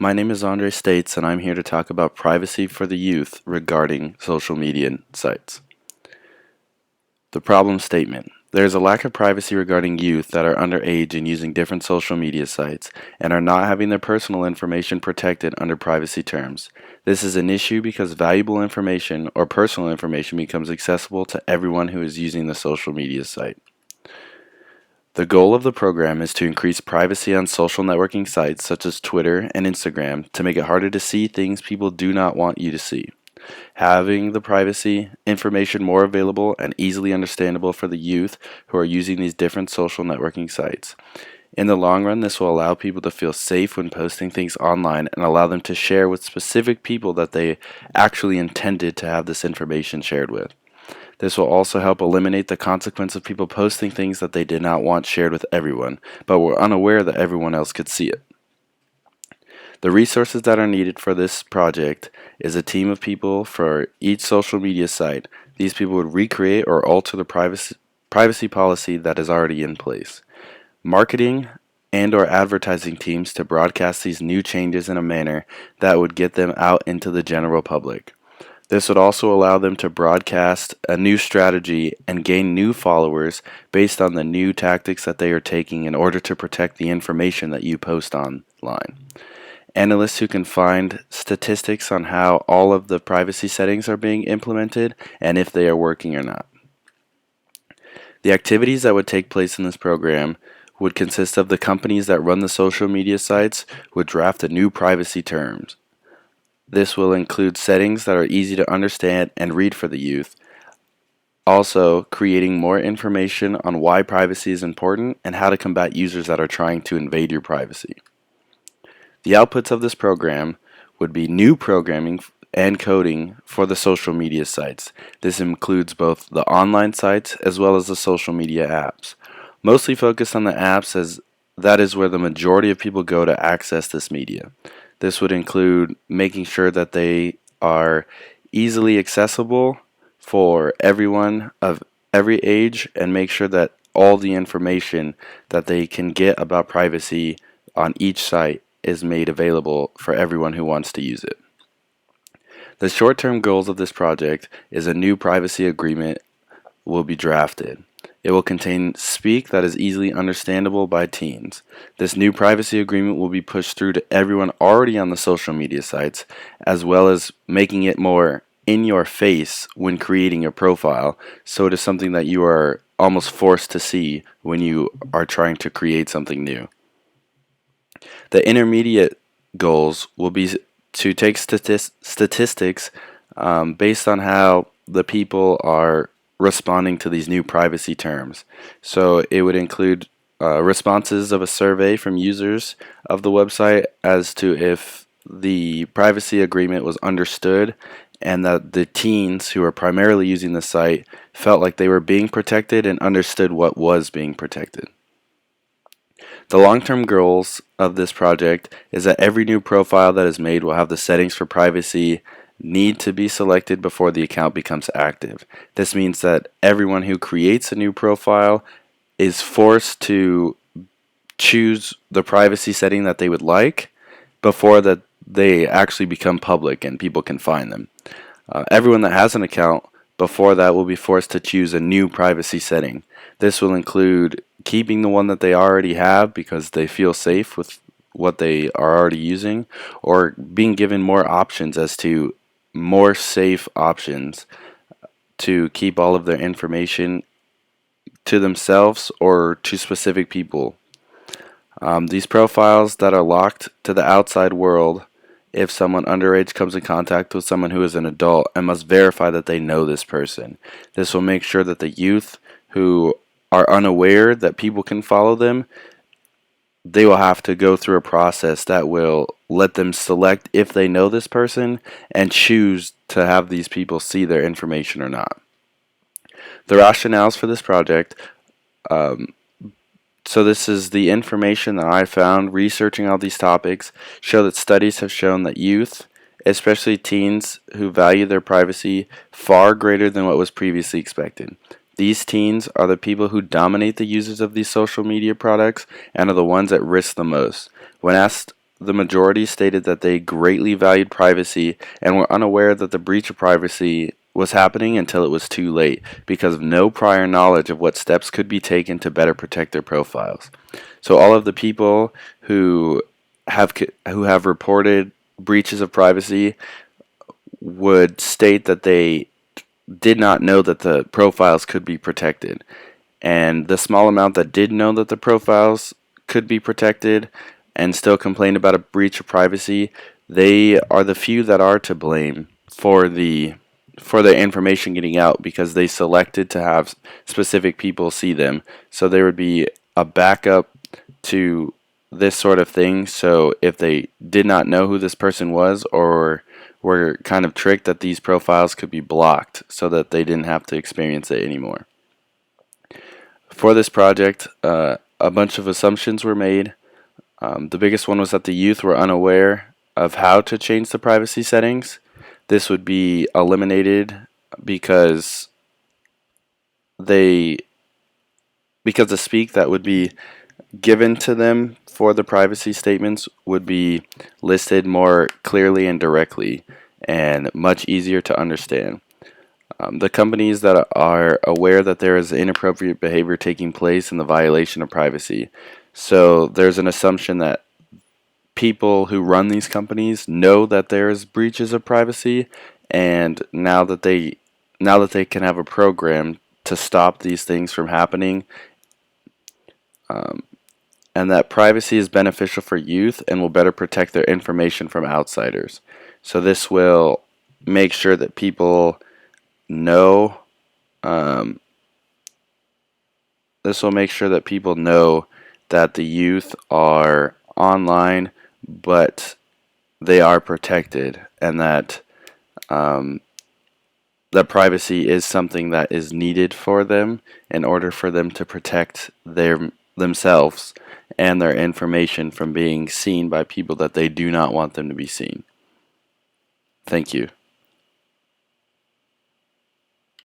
My name is Andre States, and I'm here to talk about privacy for the youth regarding social media sites. The problem statement. There is a lack of privacy regarding youth that are underage and using different social media sites and are not having their personal information protected under privacy terms. This is an issue because valuable information or personal information becomes accessible to everyone who is using the social media site. The goal of the program is to increase privacy on social networking sites such as Twitter and Instagram to make it harder to see things people do not want you to see. Having the privacy information more available and easily understandable for the youth who are using these different social networking sites. In the long run, this will allow people to feel safe when posting things online and allow them to share with specific people that they actually intended to have this information shared with. This will also help eliminate the consequence of people posting things that they did not want shared with everyone, but were unaware that everyone else could see it. The resources that are needed for this project is a team of people for each social media site. These people would recreate or alter the privacy policy that is already in place. Marketing and or advertising teams to broadcast these new changes in a manner that would get them out into the general public. This would also allow them to broadcast a new strategy and gain new followers based on the new tactics that they are taking in order to protect the information that you post online. Analysts who can find statistics on how all of the privacy settings are being implemented and if they are working or not. The activities that would take place in this program would consist of the companies that run the social media sites would draft the new privacy terms. This will include settings that are easy to understand and read for the youth. Also, creating more information on why privacy is important and how to combat users that are trying to invade your privacy. The outputs of this program would be new programming and coding for the social media sites. This includes both the online sites as well as the social media apps. Mostly focused on the apps as that is where the majority of people go to access this media. This would include making sure that they are easily accessible for everyone of every age and make sure that all the information that they can get about privacy on each site is made available for everyone who wants to use it. The short-term goals of this project is a new privacy agreement will be drafted. It will contain speak that is easily understandable by teens. This new privacy agreement will be pushed through to everyone already on the social media sites, as well as making it more in your face when creating your profile, so it is something that you are almost forced to see when you are trying to create something new. The intermediate goals will be to take statistics based on how the people are responding to these new privacy terms. So it would include responses of a survey from users of the website as to if the privacy agreement was understood and that the teens who are primarily using the site felt like they were being protected and understood what was being protected. The long-term goals of this project is that every new profile that is made will have the settings for privacy need to be selected before the account becomes active. This means that everyone who creates a new profile is forced to choose the privacy setting that they would like before that they actually become public and people can find them. Everyone that has an account before that will be forced to choose a new privacy setting. This will include keeping the one that they already have because they feel safe with what they are already using, or being given more options as to more safe options to keep all of their information to themselves or to specific people. These profiles that are locked to the outside world, if someone underage comes in contact with someone who is an adult and must verify that they know this person. This will make sure that the youth who are unaware that people can follow them, they will have to go through a process that will let them select if they know this person and choose to have these people see their information or not. The rationales for this project, so this is the information that I found researching all these topics, show that studies have shown that youth, especially teens who value their privacy far greater than what was previously expected. These teens are the people who dominate the users of these social media products and are the ones at risk the most. When asked the majority stated that they greatly valued privacy and were unaware that the breach of privacy was happening until it was too late because of no prior knowledge of what steps could be taken to better protect their profiles. So all of the people who have reported breaches of privacy would state that they did not know that the profiles could be protected. And the small amount that did know that the profiles could be protected and still complained about a breach of privacy, they are the few that are to blame for their information getting out because they selected to have specific people see them. So there would be a backup to this sort of thing. So if they did not know who this person was or were kind of tricked, that these profiles could be blocked so that they didn't have to experience it anymore. For this project, a bunch of assumptions were made. The biggest one was that the youth were unaware of how to change the privacy settings. This would be eliminated because the speak that would be given to them for the privacy statements would be listed more clearly and directly and much easier to understand. The companies that are aware that there is inappropriate behavior taking place in the violation of privacy. So there's an assumption that people who run these companies know that there's breaches of privacy, and now that they can have a program to stop these things from happening, and that privacy is beneficial for youth and will better protect their information from outsiders. So this will make sure that people know that the youth are online, but they are protected, and that that privacy is something that is needed for them in order for them to protect themselves and their information from being seen by people that they do not want them to be seen. Thank you.